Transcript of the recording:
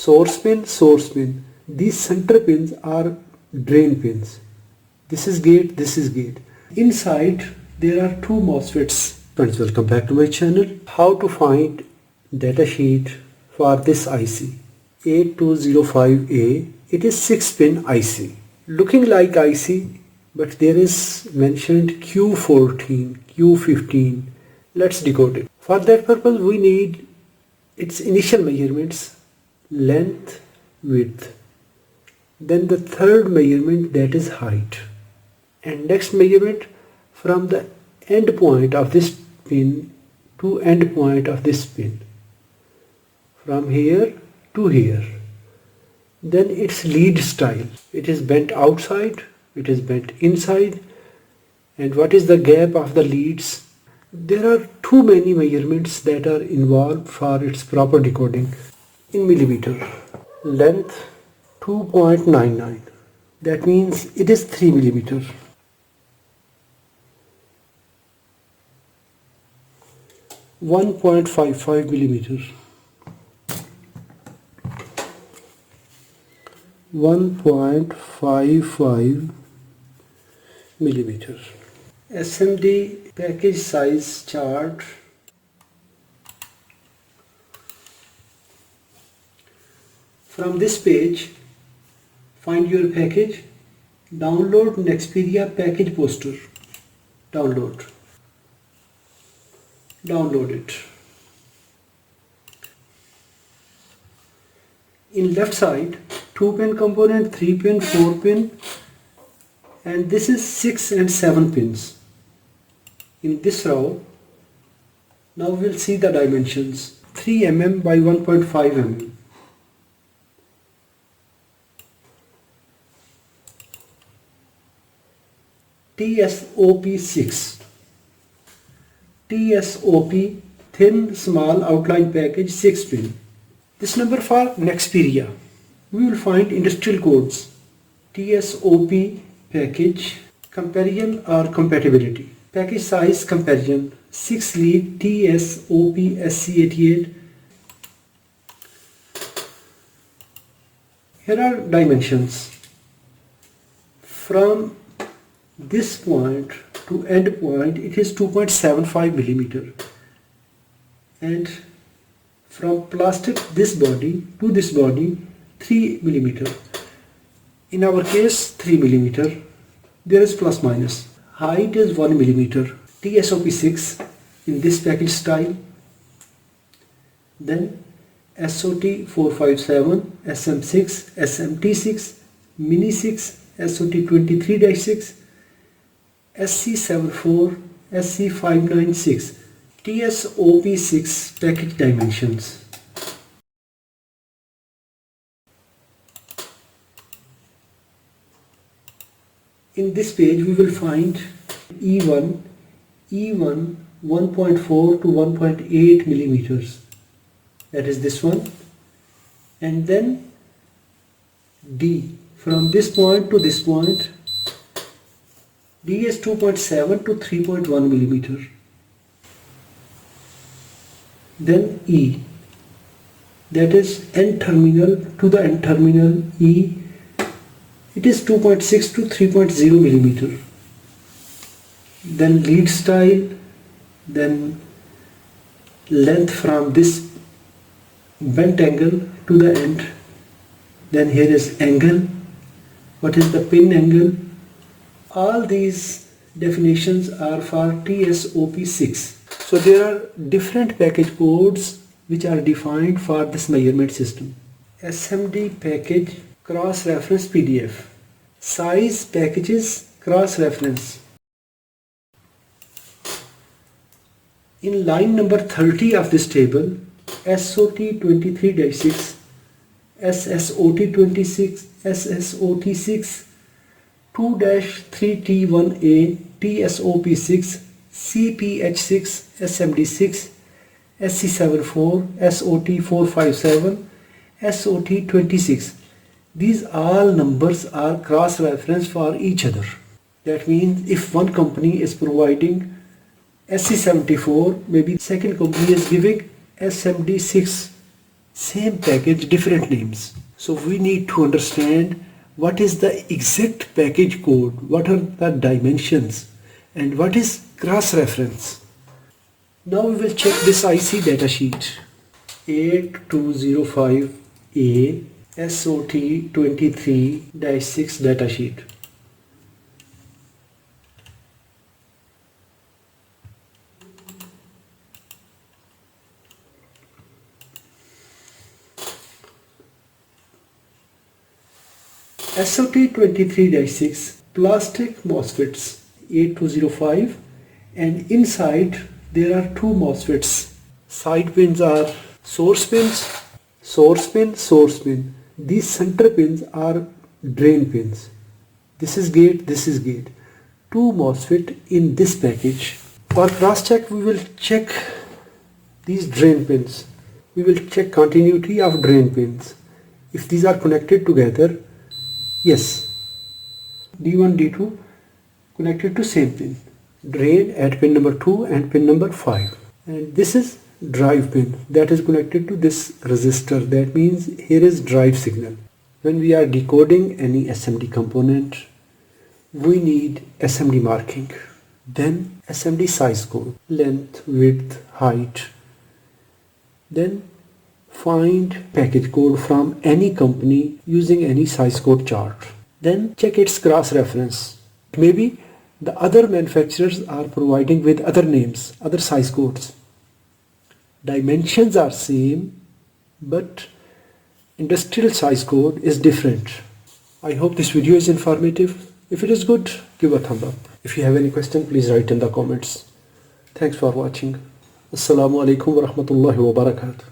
source pin. These center pins are drain pins. This is gate. Inside there are two MOSFETs. Friends, welcome back to my channel. How to find datasheet for this IC 8205A. It is 6-pin IC. Looking like IC, but there is mentioned Q14, Q15. Let's decode it. For that purpose we need its initial measurements, length, width. Then the third measurement, that is height. And next measurement from the end point of this pin to end point of this pin. From here to here. Then its lead style. It is bent outside, it is bent inside. And what is the gap of the leads? There are too many measurements that are involved for its proper decoding. In millimeter. Length 2.99. That means it is 3 millimeter. .55 millimeter. 1.55 millimeter. SMD package size chart. From this page, find your package, download Nexperia package poster. Download it. In left side, 2-pin component, 3-pin, 4-pin, and this is 6 and 7 pins. In this row, now we'll see the dimensions. 3 mm by 1.5 mm. TSOP 6. TSOP thin small outline package 6-pin. This number for Nexperia. We will find industrial codes. TSOP package comparison or compatibility. Package size comparison 6 lead TSOP SC88. Here are dimensions. From this point to end point it is 2.75 millimeter, and from plastic this body to this body 3 millimeter. In our case 3 millimeter. There is plus minus. Height is 1 millimeter. TSOP 6 in this package style. Then SOT 457, SM6, SMT6, Mini 6, SOT 23-6, SC74, SC596, TSOP6 package dimensions. In this page we will find E1 1.4 to 1.8 millimeters. That is this one. And then D, from this point to this point, D is 2.7 to 3.1 millimeter. Then E, that is N terminal to the N terminal E, it is 2.6 to 3.0 millimeter. Then lead style, then length from this bent angle to the end. Then here is angle. What is the pin angle? All these definitions are for TSOP 6. So there are different package codes which are defined for this measurement system. SMD package cross-reference PDF. Size packages cross-reference. In line number 30 of this table, SOT 23-6, SSOT 26, SSOT 6, 2-3T1A, TSOP 6, CPH6, SMD6, SC74, SOT 457, SOT 26. These all numbers are cross-reference for each other. That means if one company is providing SC74, maybe second company is giving SMD6 same package, different names. So we need to understand what is the exact package code, what are the dimensions, and what is cross-reference. Now we will check this IC datasheet. 8205A SOT23-6 datasheet. SOT23-6 plastic MOSFETs 8205, and inside there are two MOSFETs. Side pins are source pins, source pin, source pin. These center pins are drain pins. This is gate, this is gate. Two MOSFET in this package. For cross check we will check these drain pins. We will check continuity of drain pins. If these are connected together, yes, D1, D2 connected to same pin. Drain at pin number 2 and pin number 5. And this is drive pin that is connected to this resistor. That means here is drive signal. When we are decoding any SMD component, we need SMD marking. Then SMD size code, length, width, height. Then find package code from any company using any size code chart. Then check its cross reference. Maybe the other manufacturers are providing with other names, other size codes. Dimensions are same, but industrial size code is different. I hope this video is informative. If it is good, give a thumb up. If you have any question, please write in the comments. Thanks for watching. Assalamu alaikum wa rahmatullahi wa barakatuh.